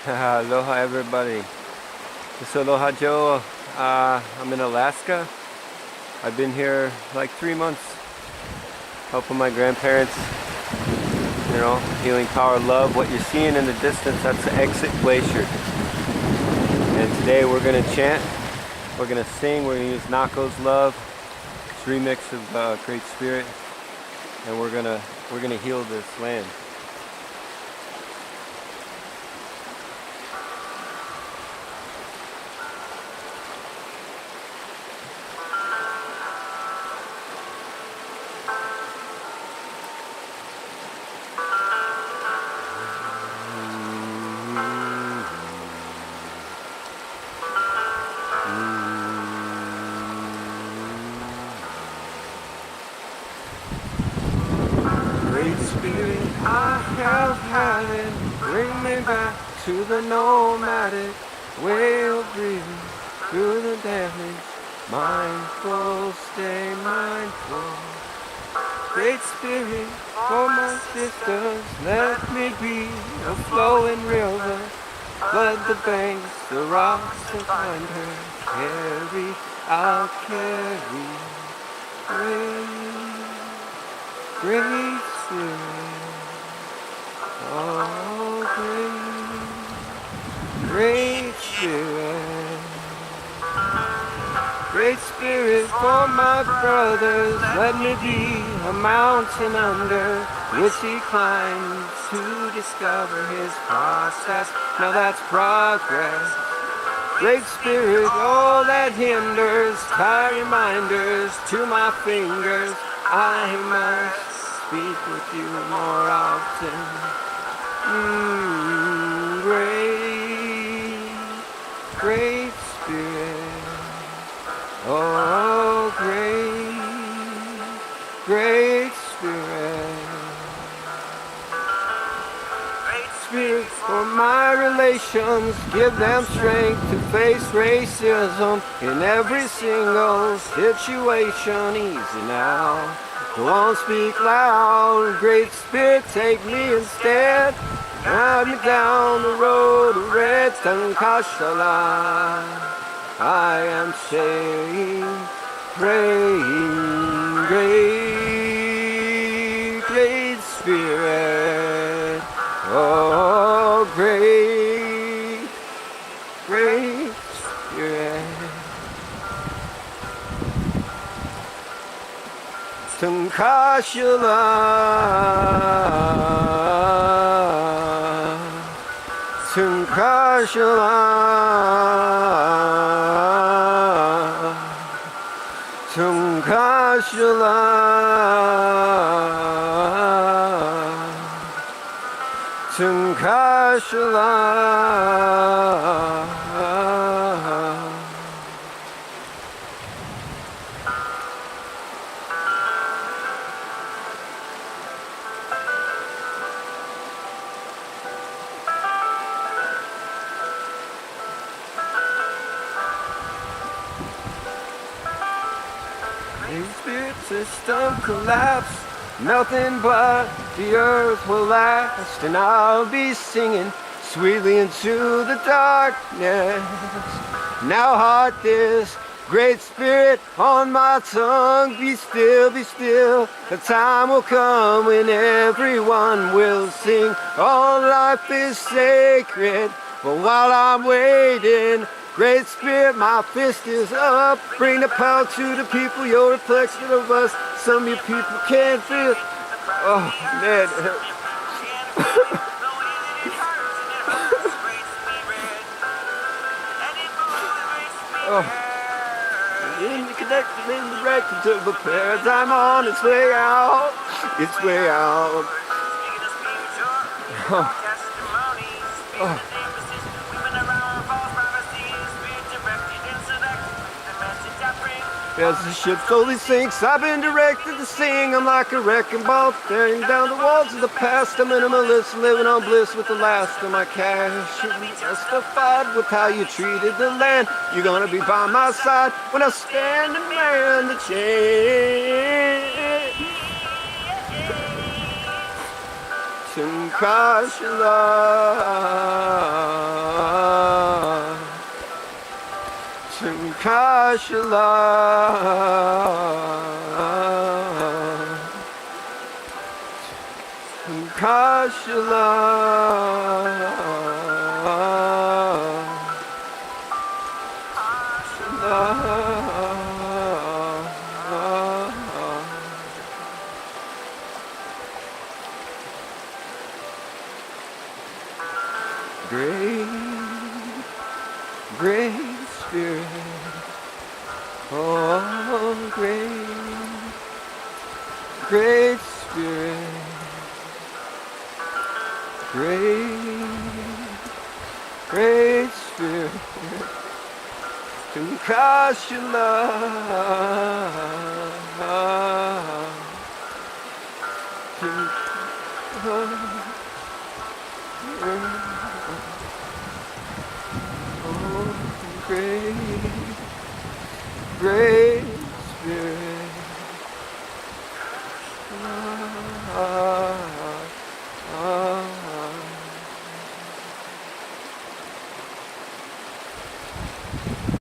Aloha everybody. This is Aloha Joe. I'm in Alaska. I've been here like 3 months helping my grandparents, healing power, love. What you're seeing in the distance, that's the exit glacier. And today we're going to chant, we're going to sing, we're going to use Nako's love. It's a remix of Great Spirit, and we're going to heal this land. Great Spirit, I have had it. Bring me back to the nomadic way of breathing through the damage. Mindful, stay mindful. Great Spirit, for my sisters, let me be a flowing river. Flood the banks, the rocks to find her. Carry, I'll carry. Great Spirit, oh great Spirit, Great Spirit for my brothers, let me be a mountain under which he climbs to discover his process. Now that's progress. Great Spirit, all that hinders, tie reminders to my fingers. I must speak with you more often. Great Spirit, oh great Spirit. Great Spirit for my relations, give them strength to face racism in every single situation. Easy now. Go on, speak loud. Great Spirit, take me instead. Guide me down the road of red Tankashala. I am saying, praying, great Spirit. Oh, great Spirit. Tankashala, Tankashala, Tankashala, Tankashala. Great Spirit system collapse, nothing but the earth will last, and I'll be singing sweetly into the darkness. Now heart this Great Spirit on my tongue, be still, be still. The time will come when everyone will sing. All life is sacred, but while I'm waiting, Great Spirit, my fist is up. Bring the power to the people, you're a reflection of us. Some of you people can't feel. Oh, man. Oh. Connected in the record of a paradigm on its way out. Its way out. Oh. Oh. As the ship slowly sinks, I've been directed to sing. I'm like a wrecking ball, tearing down the walls of the past. A minimalist, living on bliss with the last of my cash. You'll be justified with how you treated the land. You're gonna be by my side when I stand and man the change. Tankashala. Great, great spirit, oh great, great spirit, great, great spirit, to cast your love, to great, great spirit.